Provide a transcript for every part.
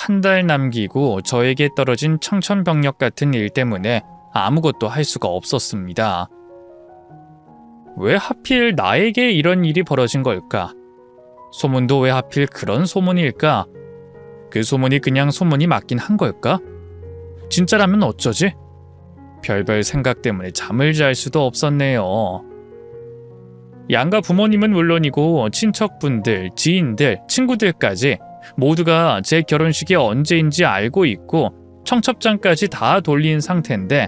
한 달 남기고 저에게 떨어진 청천벽력 같은 일 때문에 아무것도 할 수가 없었습니다. 왜 하필 나에게 이런 일이 벌어진 걸까? 소문도 왜 하필 그런 소문일까? 그 소문이 그냥 소문이 맞긴 한 걸까? 진짜라면 어쩌지? 별별 생각 때문에 잠을 잘 수도 없었네요. 양가 부모님은 물론이고 친척분들, 지인들, 친구들까지 모두가 제 결혼식이 언제인지 알고 있고 청첩장까지 다 돌린 상태인데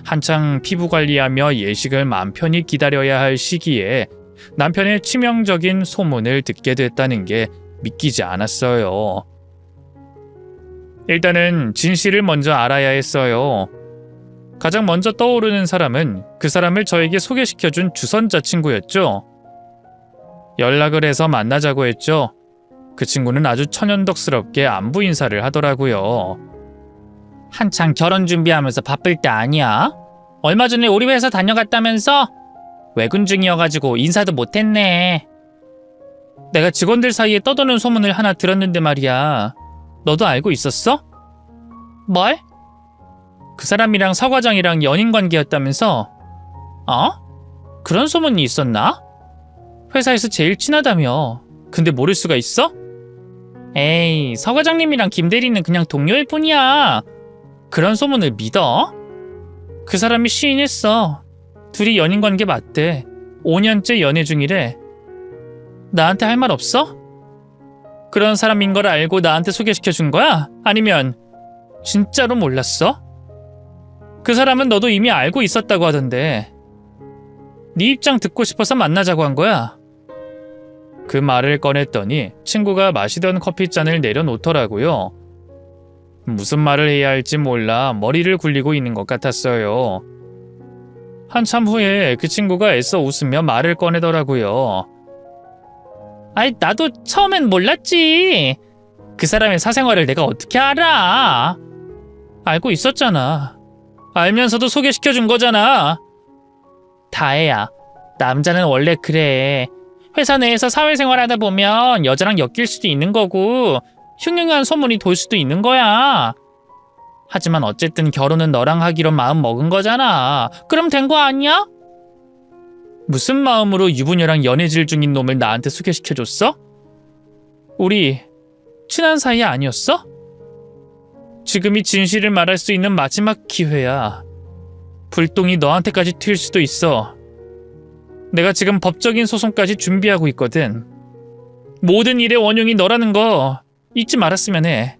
한창 피부 관리하며 예식을 맘 편히 기다려야 할 시기에 남편의 치명적인 소문을 듣게 됐다는 게 믿기지 않았어요. 일단은 진실을 먼저 알아야 했어요. 가장 먼저 떠오르는 사람은 그 사람을 저에게 소개시켜준 주선자 친구였죠. 연락을 해서 만나자고 했죠. 그 친구는 아주 천연덕스럽게 안부 인사를 하더라고요. 한창 결혼 준비하면서 바쁠 때 아니야? 얼마 전에 우리 회사 다녀갔다면서? 외근 중이어가지고 인사도 못했네. 내가 직원들 사이에 떠도는 소문을 하나 들었는데 말이야. 너도 알고 있었어? 뭘? 그 사람이랑 서 과장이랑 연인 관계였다면서? 어? 그런 소문이 있었나? 회사에서 제일 친하다며. 근데 모를 수가 있어? 에이, 서 과장님이랑 김 대리는 그냥 동료일 뿐이야. 그런 소문을 믿어? 그 사람이 시인했어. 둘이 연인 관계 맞대. 5년째 연애 중이래. 나한테 할 말 없어? 그런 사람인 걸 알고 나한테 소개시켜 준 거야? 아니면 진짜로 몰랐어? 그 사람은 너도 이미 알고 있었다고 하던데. 네 입장 듣고 싶어서 만나자고 한 거야. 그 말을 꺼냈더니 친구가 마시던 커피잔을 내려놓더라고요. 무슨 말을 해야 할지 몰라 머리를 굴리고 있는 것 같았어요. 한참 후에 그 친구가 애써 웃으며 말을 꺼내더라고요. 아이, 나도 처음엔 몰랐지. 그 사람의 사생활을 내가 어떻게 알아? 알고 있었잖아. 알면서도 소개시켜준 거잖아. 다혜야, 남자는 원래 그래. 회사 내에서 사회생활 하다 보면 여자랑 엮일 수도 있는 거고 흉흉한 소문이 돌 수도 있는 거야. 하지만 어쨌든 결혼은 너랑 하기로 마음 먹은 거잖아. 그럼 된 거 아니야? 무슨 마음으로 유부녀랑 연애질 중인 놈을 나한테 소개시켜줬어? 우리 친한 사이 아니었어? 지금이 진실을 말할 수 있는 마지막 기회야. 불똥이 너한테까지 튈 수도 있어. 내가 지금 법적인 소송까지 준비하고 있거든. 모든 일의 원흉이 너라는 거 잊지 말았으면 해.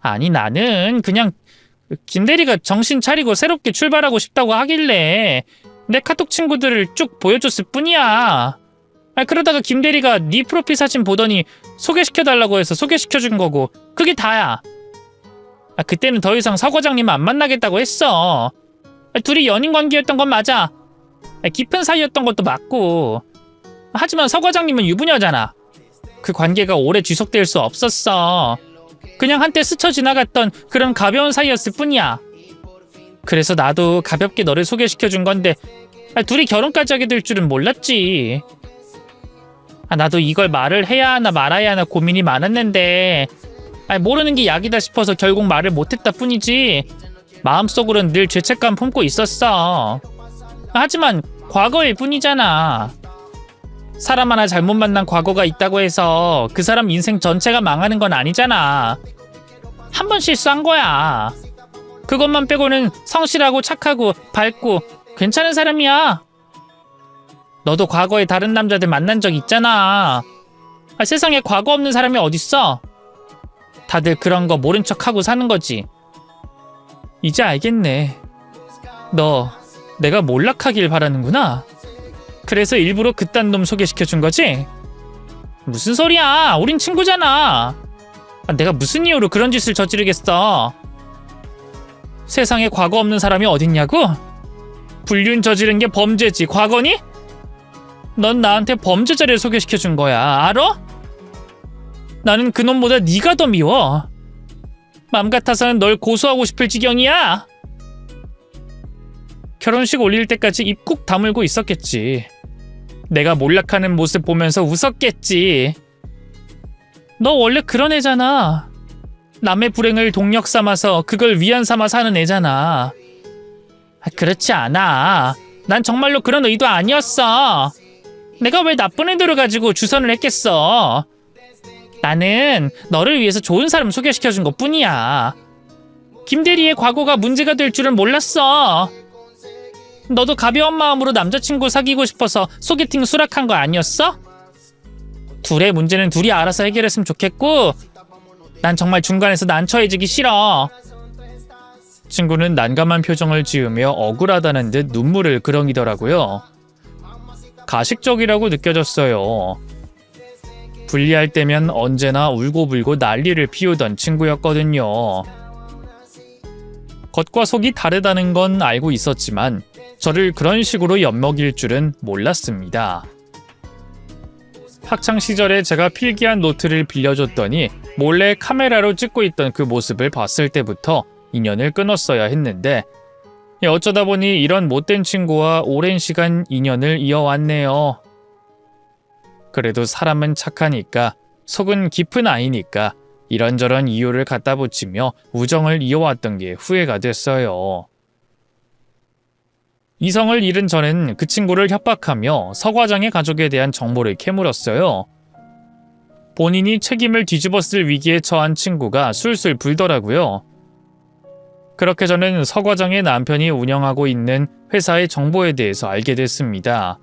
아니, 나는 그냥 김대리가 정신 차리고 새롭게 출발하고 싶다고 하길래 내 카톡 친구들을 쭉 보여줬을 뿐이야. 그러다가 김대리가 네 프로필 사진 보더니 소개시켜달라고 해서 소개시켜준 거고 그게 다야. 그때는 더 이상 서 과장님 안 만나겠다고 했어. 둘이 연인 관계였던 건 맞아. 깊은 사이였던 것도 맞고. 하지만 서 과장님은 유부녀잖아. 그 관계가 오래 지속될 수 없었어. 그냥 한때 스쳐 지나갔던 그런 가벼운 사이였을 뿐이야. 그래서 나도 가볍게 너를 소개시켜준 건데 둘이 결혼까지 하게 될 줄은 몰랐지. 나도 이걸 말을 해야 하나 말아야 하나 고민이 많았는데 모르는 게 약이다 싶어서 결국 말을 못했다 뿐이지 마음속으로는 늘 죄책감 품고 있었어. 하지만 과거일 뿐이잖아. 사람 하나 잘못 만난 과거가 있다고 해서 그 사람 인생 전체가 망하는 건 아니잖아. 한 번 실수한 거야. 그것만 빼고는 성실하고 착하고 밝고 괜찮은 사람이야. 너도 과거에 다른 남자들 만난 적 있잖아. 세상에 과거 없는 사람이 어딨어? 다들 그런 거 모른 척하고 사는 거지. 이제 알겠네. 너 내가 몰락하길 바라는구나. 그래서 일부러 그딴 놈 소개시켜준 거지? 무슨 소리야? 우린 친구잖아. 내가 무슨 이유로 그런 짓을 저지르겠어? 세상에 과거 없는 사람이 어딨냐고? 불륜 저지른 게 범죄지. 과거니? 넌 나한테 범죄자를 소개시켜준 거야. 알아? 나는 그놈보다 네가 더 미워. 맘 같아서는 널 고소하고 싶을 지경이야. 결혼식 올릴 때까지 입 꾹 다물고 있었겠지. 내가 몰락하는 모습 보면서 웃었겠지. 너 원래 그런 애잖아. 남의 불행을 동력 삼아서 그걸 위안 삼아 사는 애잖아. 그렇지 않아. 난 정말로 그런 의도 아니었어. 내가 왜 나쁜 의도를 가지고 주선을 했겠어. 나는 너를 위해서 좋은 사람 소개시켜준 것뿐이야. 김대리의 과거가 문제가 될 줄은 몰랐어. 너도 가벼운 마음으로 남자친구 사귀고 싶어서 소개팅 수락한 거 아니었어? 둘의 문제는 둘이 알아서 해결했으면 좋겠고 난 정말 중간에서 난처해지기 싫어. 친구는 난감한 표정을 지으며 억울하다는 듯 눈물을 그렁이더라고요. 가식적이라고 느껴졌어요. 분리할 때면 언제나 울고불고 난리를 피우던 친구였거든요. 겉과 속이 다르다는 건 알고 있었지만 저를 그런 식으로 엿먹일 줄은 몰랐습니다. 학창시절에 제가 필기한 노트를 빌려줬더니 몰래 카메라로 찍고 있던 그 모습을 봤을 때부터 인연을 끊었어야 했는데 어쩌다 보니 이런 못된 친구와 오랜 시간 인연을 이어왔네요. 그래도 사람은 착하니까 속은 깊은 아이니까 이런저런 이유를 갖다 붙이며 우정을 이어왔던 게 후회가 됐어요. 이성을 잃은 저는 그 친구를 협박하며 서 과장의 가족에 대한 정보를 캐물었어요. 본인이 책임을 뒤집었을 위기에 처한 친구가 술술 불더라고요. 그렇게 저는 서 과장의 남편이 운영하고 있는 회사의 정보에 대해서 알게 됐습니다.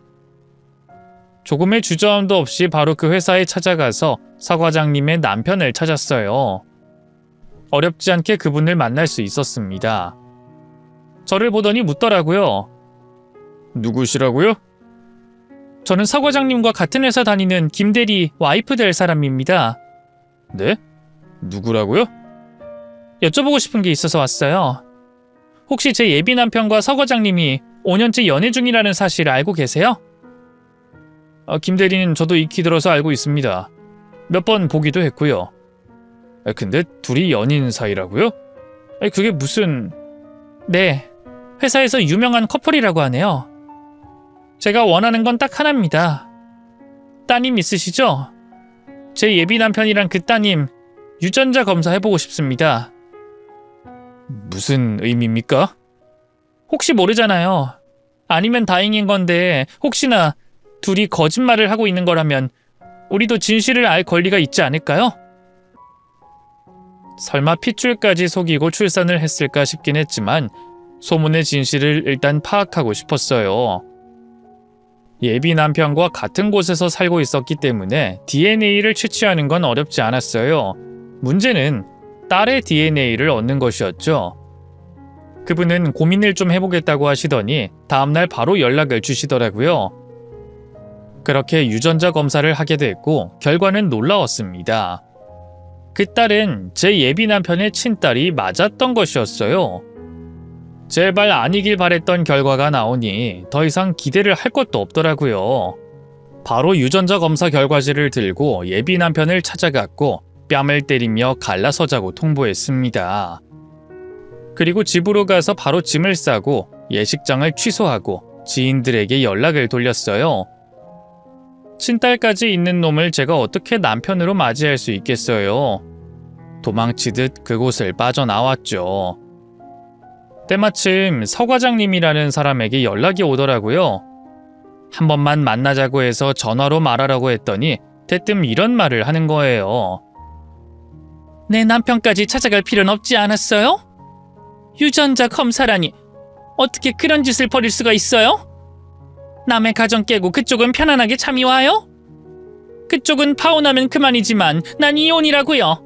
조금의 주저함도 없이 바로 그 회사에 찾아가서 서 과장님의 남편을 찾았어요. 어렵지 않게 그분을 만날 수 있었습니다. 저를 보더니 묻더라고요. 누구시라고요? 저는 서 과장님과 같은 회사 다니는 김대리 와이프 될 사람입니다. 네? 누구라고요? 여쭤보고 싶은 게 있어서 왔어요. 혹시 제 예비 남편과 서 과장님이 5년째 연애 중이라는 사실 알고 계세요? 김 대리는 저도 익히 들어서 알고 있습니다. 몇 번 보기도 했고요. 근데 둘이 연인 사이라고요? 그게 무슨... 네, 회사에서 유명한 커플이라고 하네요. 제가 원하는 건 딱 하나입니다. 따님 있으시죠? 제 예비 남편이랑 그 따님 유전자 검사 해보고 싶습니다. 무슨 의미입니까? 혹시 모르잖아요. 아니면 다행인 건데 혹시나 둘이 거짓말을 하고 있는 거라면 우리도 진실을 알 권리가 있지 않을까요? 설마 핏줄까지 속이고 출산을 했을까 싶긴 했지만 소문의 진실을 일단 파악하고 싶었어요. 예비 남편과 같은 곳에서 살고 있었기 때문에 DNA를 채취하는 건 어렵지 않았어요. 문제는 딸의 DNA를 얻는 것이었죠. 그분은 고민을 좀 해보겠다고 하시더니 다음날 바로 연락을 주시더라고요. 그렇게 유전자 검사를 하게 됐고 결과는 놀라웠습니다. 그 딸은 제 예비 남편의 친딸이 맞았던 것이었어요. 제발 아니길 바랬던 결과가 나오니 더 이상 기대를 할 것도 없더라고요. 바로 유전자 검사 결과지를 들고 예비 남편을 찾아갔고 뺨을 때리며 갈라서자고 통보했습니다. 그리고 집으로 가서 바로 짐을 싸고 예식장을 취소하고 지인들에게 연락을 돌렸어요. 친딸까지 있는 놈을 제가 어떻게 남편으로 맞이할 수 있겠어요. 도망치듯 그곳을 빠져나왔죠. 때마침 서 과장님이라는 사람에게 연락이 오더라고요. 한 번만 만나자고 해서 전화로 말하라고 했더니 대뜸 이런 말을 하는 거예요. 내 남편까지 찾아갈 필요는 없지 않았어요? 유전자 검사라니 어떻게 그런 짓을 벌일 수가 있어요? 남의 가정 깨고 그쪽은 편안하게 잠이 와요? 그쪽은 파혼하면 그만이지만 난 이혼이라고요.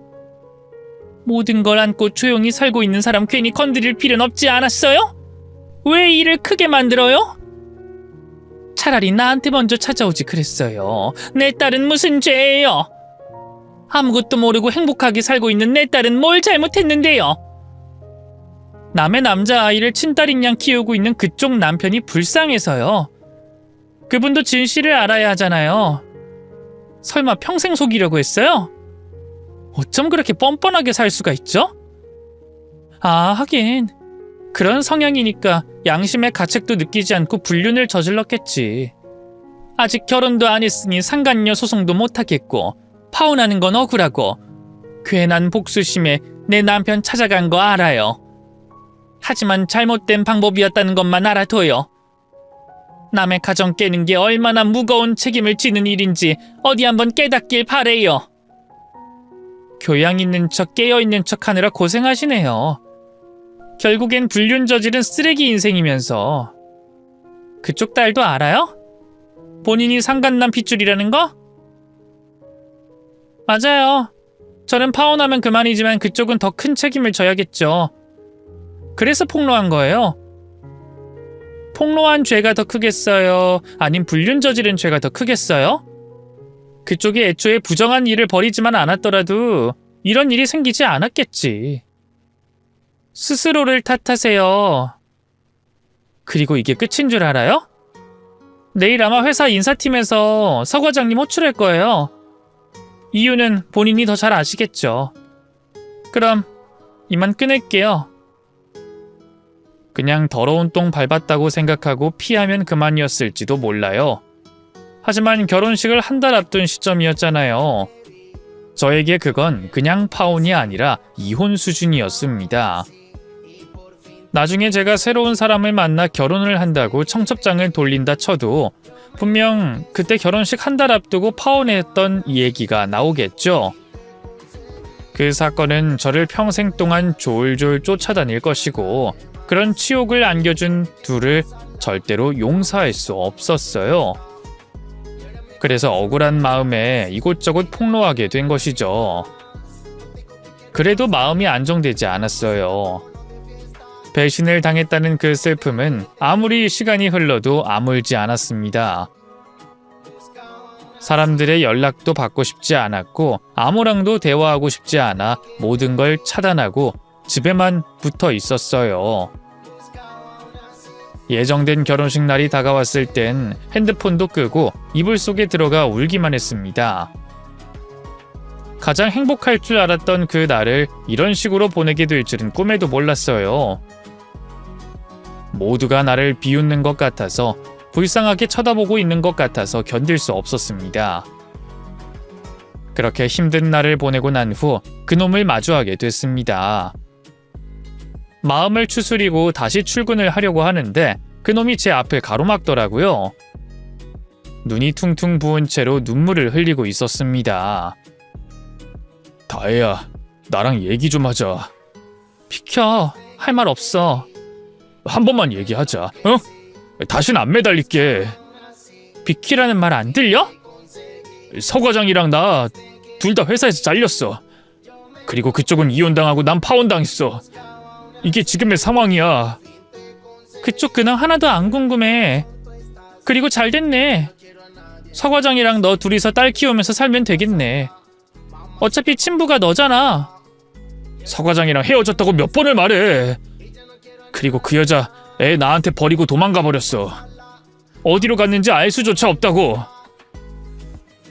모든 걸 안고 조용히 살고 있는 사람 괜히 건드릴 필요는 없지 않았어요? 왜 일을 크게 만들어요? 차라리 나한테 먼저 찾아오지 그랬어요. 내 딸은 무슨 죄예요? 아무것도 모르고 행복하게 살고 있는 내 딸은 뭘 잘못했는데요? 남의 남자아이를 친딸인 양 키우고 있는 그쪽 남편이 불쌍해서요. 그분도 진실을 알아야 하잖아요. 설마 평생 속이려고 했어요? 어쩜 그렇게 뻔뻔하게 살 수가 있죠? 하긴 그런 성향이니까 양심의 가책도 느끼지 않고 불륜을 저질렀겠지. 아직 결혼도 안 했으니 상간녀 소송도 못하겠고 파혼하는 건 억울하고 괜한 복수심에 내 남편 찾아간 거 알아요. 하지만 잘못된 방법이었다는 것만 알아둬요. 남의 가정 깨는 게 얼마나 무거운 책임을 지는 일인지 어디 한번 깨닫길 바래요. 교양 있는 척 깨어있는 척 하느라 고생하시네요. 결국엔 불륜 저지른 쓰레기 인생이면서. 그쪽 딸도 알아요? 본인이 상간남 핏줄이라는 거? 맞아요. 저는 파혼하면 그만이지만 그쪽은 더 큰 책임을 져야겠죠. 그래서 폭로한 거예요. 폭로한 죄가 더 크겠어요? 아님 불륜 저지른 죄가 더 크겠어요? 그쪽이 애초에 부정한 일을 벌이지만 않았더라도 이런 일이 생기지 않았겠지. 스스로를 탓하세요. 그리고 이게 끝인 줄 알아요? 내일 아마 회사 인사팀에서 서 과장님 호출할 거예요. 이유는 본인이 더 잘 아시겠죠. 그럼 이만 끊을게요. 그냥 더러운 똥 밟았다고 생각하고 피하면 그만이었을지도 몰라요. 하지만 결혼식을 한 달 앞둔 시점이었잖아요. 저에게 그건 그냥 파혼이 아니라 이혼 수준이었습니다. 나중에 제가 새로운 사람을 만나 결혼을 한다고 청첩장을 돌린다 쳐도 분명 그때 결혼식 한 달 앞두고 파혼했던 이 얘기가 나오겠죠. 그 사건은 저를 평생 동안 졸졸 쫓아다닐 것이고 그런 치욕을 안겨준 둘을 절대로 용서할 수 없었어요. 그래서 억울한 마음에 이곳저곳 폭로하게 된 것이죠. 그래도 마음이 안정되지 않았어요. 배신을 당했다는 그 슬픔은 아무리 시간이 흘러도 아물지 않았습니다. 사람들의 연락도 받고 싶지 않았고 아무랑도 대화하고 싶지 않아 모든 걸 차단하고 집에만 붙어 있었어요. 예정된 결혼식 날이 다가왔을 땐 핸드폰도 끄고 이불 속에 들어가 울기만 했습니다. 가장 행복할 줄 알았던 그 날을 이런 식으로 보내게 될 줄은 꿈에도 몰랐어요. 모두가 나를 비웃는 것 같아서 불쌍하게 쳐다보고 있는 것 같아서 견딜 수 없었습니다. 그렇게 힘든 날을 보내고 난 후 그놈을 마주하게 됐습니다. 마음을 추스리고 다시 출근을 하려고 하는데 그놈이 제 앞을 가로막더라고요. 눈이 퉁퉁 부은 채로 눈물을 흘리고 있었습니다. 다혜야, 나랑 얘기 좀 하자. 비켜, 할 말 없어. 한 번만 얘기하자, 어? 다신 안 매달릴게. 비키라는 말 안 들려? 서 과장이랑 나 둘 다 회사에서 잘렸어. 그리고 그쪽은 이혼당하고 난 파혼당했어. 이게 지금의 상황이야. 그쪽 근황 하나도 안 궁금해. 그리고 잘 됐네. 서 과장이랑 너 둘이서 딸 키우면서 살면 되겠네. 어차피 친부가 너잖아. 서 과장이랑 헤어졌다고 몇 번을 말해. 그리고 그 여자 애 나한테 버리고 도망가 버렸어. 어디로 갔는지 알 수조차 없다고.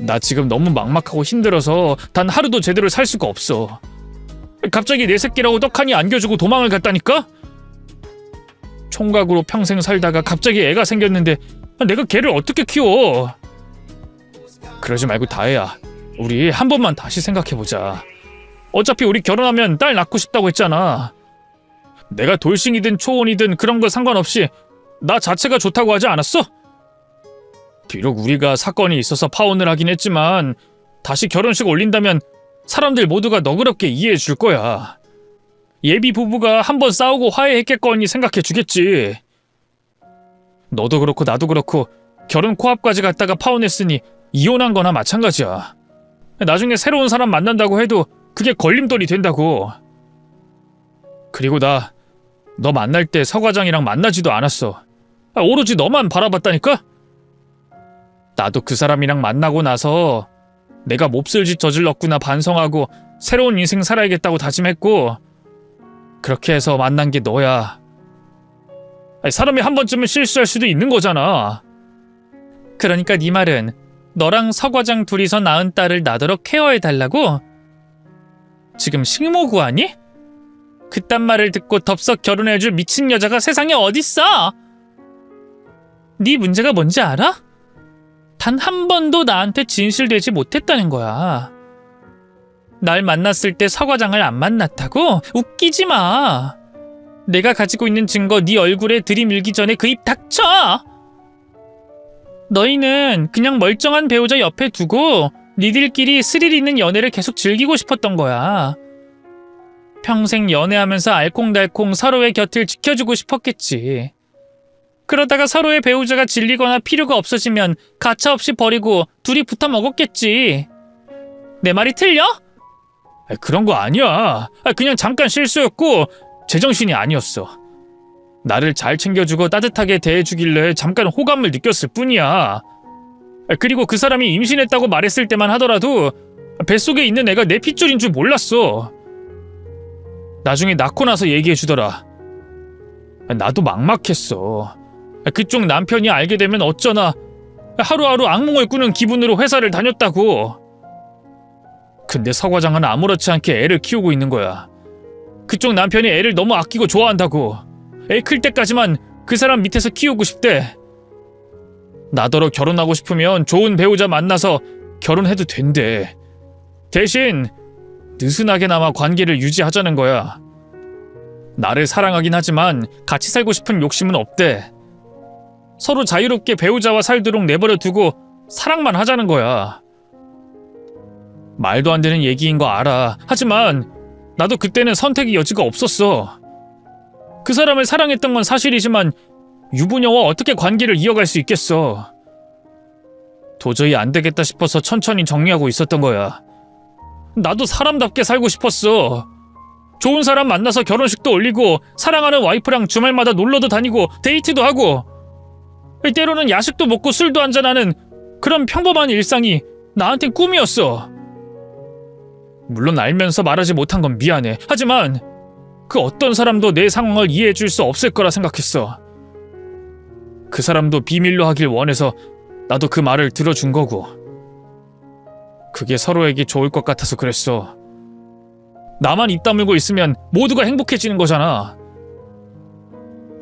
나 지금 너무 막막하고 힘들어서 단 하루도 제대로 살 수가 없어. 갑자기 내 새끼라고 떡하니 안겨주고 도망을 갔다니까? 총각으로 평생 살다가 갑자기 애가 생겼는데 내가 걔를 어떻게 키워? 그러지 말고 다혜야, 우리 한 번만 다시 생각해보자. 어차피 우리 결혼하면 딸 낳고 싶다고 했잖아. 내가 돌싱이든 초혼이든 그런 거 상관없이 나 자체가 좋다고 하지 않았어? 비록 우리가 사건이 있어서 파혼을 하긴 했지만 다시 결혼식 올린다면 사람들 모두가 너그럽게 이해해 줄 거야. 예비 부부가 한번 싸우고 화해했겠거니 생각해 주겠지. 너도 그렇고 나도 그렇고 결혼 코앞까지 갔다가 파혼했으니 이혼한 거나 마찬가지야. 나중에 새로운 사람 만난다고 해도 그게 걸림돌이 된다고. 그리고 나 너 만날 때 서 과장이랑 만나지도 않았어. 오로지 너만 바라봤다니까? 나도 그 사람이랑 만나고 나서 내가 몹쓸 짓 저질렀구나 반성하고 새로운 인생 살아야겠다고 다짐했고 그렇게 해서 만난 게 너야. 사람이 한 번쯤은 실수할 수도 있는 거잖아. 그러니까 네 말은 너랑 서 과장 둘이서 낳은 딸을 나도록 케어해달라고? 지금 식모 구하니? 그딴 말을 듣고 덥석 결혼해줄 미친 여자가 세상에 어딨어? 네 문제가 뭔지 알아? 단 한 번도 나한테 진실되지 못했다는 거야. 날 만났을 때 서과장을 안 만났다고? 웃기지 마. 내가 가지고 있는 증거 네 얼굴에 들이밀기 전에 그 입 닥쳐! 너희는 그냥 멀쩡한 배우자 옆에 두고 니들끼리 스릴 있는 연애를 계속 즐기고 싶었던 거야. 평생 연애하면서 알콩달콩 서로의 곁을 지켜주고 싶었겠지. 그러다가 서로의 배우자가 질리거나 필요가 없어지면 가차없이 버리고 둘이 붙어 먹었겠지. 내 말이 틀려? 그런 거 아니야. 그냥 잠깐 실수였고 제정신이 아니었어. 나를 잘 챙겨주고 따뜻하게 대해주길래 잠깐 호감을 느꼈을 뿐이야. 그리고 그 사람이 임신했다고 말했을 때만 하더라도 뱃속에 있는 애가 내 핏줄인 줄 몰랐어. 나중에 낳고 나서 얘기해주더라. 나도 막막했어. 그쪽 남편이 알게 되면 어쩌나 하루하루 악몽을 꾸는 기분으로 회사를 다녔다고. 근데 서 과장은 아무렇지 않게 애를 키우고 있는 거야. 그쪽 남편이 애를 너무 아끼고 좋아한다고. 애 클 때까지만 그 사람 밑에서 키우고 싶대. 나더러 결혼하고 싶으면 좋은 배우자 만나서 결혼해도 된대. 대신 느슨하게나마 관계를 유지하자는 거야. 나를 사랑하긴 하지만 같이 살고 싶은 욕심은 없대. 서로 자유롭게 배우자와 살도록 내버려 두고 사랑만 하자는 거야. 말도 안 되는 얘기인 거 알아. 하지만 나도 그때는 선택의 여지가 없었어. 그 사람을 사랑했던 건 사실이지만 유부녀와 어떻게 관계를 이어갈 수 있겠어. 도저히 안 되겠다 싶어서 천천히 정리하고 있었던 거야. 나도 사람답게 살고 싶었어. 좋은 사람 만나서 결혼식도 올리고 사랑하는 와이프랑 주말마다 놀러도 다니고 데이트도 하고 때로는 야식도 먹고 술도 한잔하는 그런 평범한 일상이 나한텐 꿈이었어. 물론 알면서 말하지 못한 건 미안해. 하지만 그 어떤 사람도 내 상황을 이해해줄 수 없을 거라 생각했어. 그 사람도 비밀로 하길 원해서 나도 그 말을 들어준 거고. 그게 서로에게 좋을 것 같아서 그랬어. 나만 입 다물고 있으면 모두가 행복해지는 거잖아.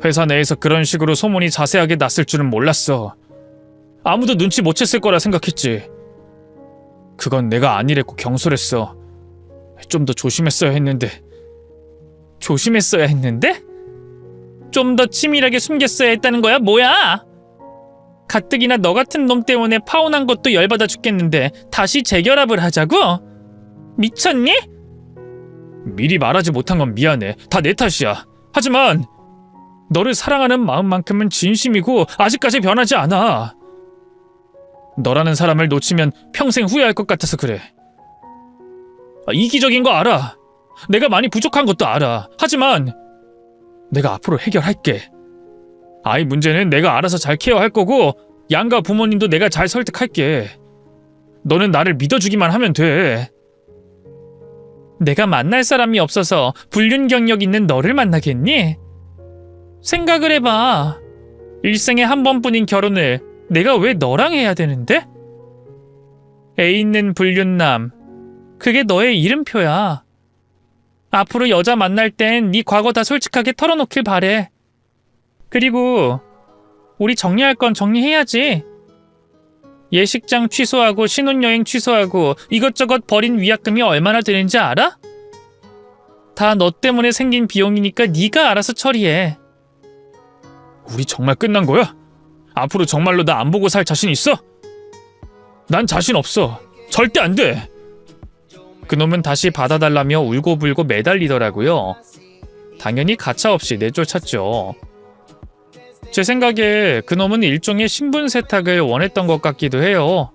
회사 내에서 그런 식으로 소문이 자세하게 났을 줄은 몰랐어. 아무도 눈치 못 챘을 거라 생각했지. 그건 내가 아니랬고 경솔했어. 좀 더 조심했어야 했는데. 조심했어야 했는데? 좀 더 치밀하게 숨겼어야 했다는 거야? 뭐야? 가뜩이나 너 같은 놈 때문에 파혼한 것도 열받아 죽겠는데 다시 재결합을 하자고? 미쳤니? 미리 말하지 못한 건 미안해. 다 내 탓이야. 하지만 너를 사랑하는 마음만큼은 진심이고 아직까지 변하지 않아. 너라는 사람을 놓치면 평생 후회할 것 같아서 그래. 이기적인 거 알아. 내가 많이 부족한 것도 알아. 하지만 내가 앞으로 해결할게. 아이 문제는 내가 알아서 잘 케어할 거고 양가 부모님도 내가 잘 설득할게. 너는 나를 믿어주기만 하면 돼. 내가 만날 사람이 없어서 불륜 경력 있는 너를 만나겠니? 생각을 해봐. 일생에 한 번뿐인 결혼을 내가 왜 너랑 해야 되는데? 애 있는 불륜남. 그게 너의 이름표야. 앞으로 여자 만날 땐 네 과거 다 솔직하게 털어놓길 바래. 그리고 우리 정리할 건 정리해야지. 예식장 취소하고 신혼여행 취소하고 이것저것 버린 위약금이 얼마나 드는지 알아? 다 너 때문에 생긴 비용이니까 네가 알아서 처리해. 우리 정말 끝난 거야? 앞으로 정말로 나 안 보고 살 자신 있어? 난 자신 없어. 절대 안 돼. 그놈은 다시 받아달라며 울고불고 매달리더라고요. 당연히 가차없이 내쫓았죠. 제 생각에 그놈은 일종의 신분 세탁을 원했던 것 같기도 해요.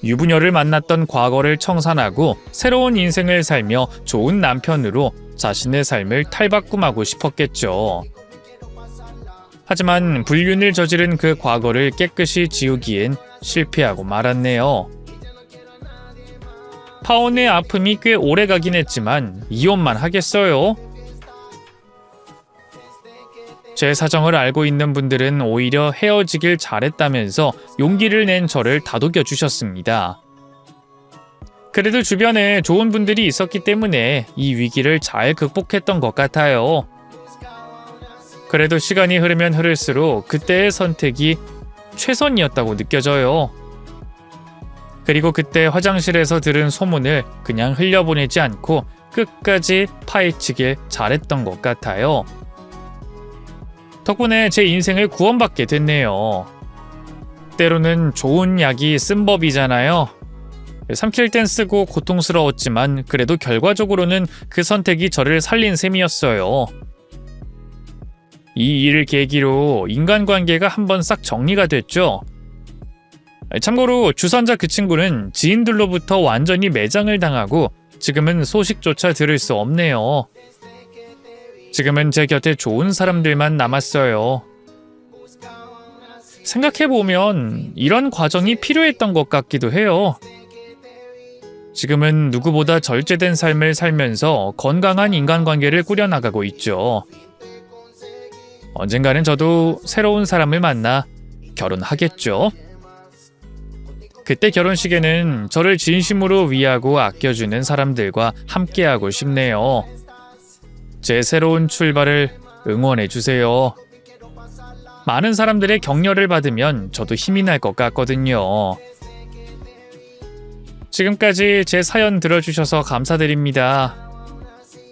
유부녀를 만났던 과거를 청산하고 새로운 인생을 살며 좋은 남편으로 자신의 삶을 탈바꿈하고 싶었겠죠. 하지만 불륜을 저지른 그 과거를 깨끗이 지우기엔 실패하고 말았네요. 파혼의 아픔이 꽤 오래 가긴 했지만 이혼만 하겠어요? 제 사정을 알고 있는 분들은 오히려 헤어지길 잘했다면서 용기를 낸 저를 다독여 주셨습니다. 그래도 주변에 좋은 분들이 있었기 때문에 이 위기를 잘 극복했던 것 같아요. 그래도 시간이 흐르면 흐를수록 그때의 선택이 최선이었다고 느껴져요. 그리고 그때 화장실에서 들은 소문을 그냥 흘려보내지 않고 끝까지 파헤치길 잘했던 것 같아요. 덕분에 제 인생을 구원받게 됐네요. 때로는 좋은 약이 쓴 법이잖아요. 삼킬 땐 쓰고 고통스러웠지만 그래도 결과적으로는 그 선택이 저를 살린 셈이었어요. 이 일을 계기로 인간관계가 한번 싹 정리가 됐죠. 참고로 주선자 그 친구는 지인들로부터 완전히 매장을 당하고 지금은 소식조차 들을 수 없네요. 지금은 제 곁에 좋은 사람들만 남았어요. 생각해보면 이런 과정이 필요했던 것 같기도 해요. 지금은 누구보다 절제된 삶을 살면서 건강한 인간관계를 꾸려나가고 있죠. 언젠가는 저도 새로운 사람을 만나 결혼하겠죠. 그때 결혼식에는 저를 진심으로 위하고 아껴주는 사람들과 함께하고 싶네요. 제 새로운 출발을 응원해주세요. 많은 사람들의 격려를 받으면 저도 힘이 날 것 같거든요. 지금까지 제 사연 들어주셔서 감사드립니다.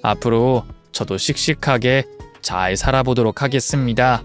앞으로 저도 씩씩하게 잘 살아보도록 하겠습니다.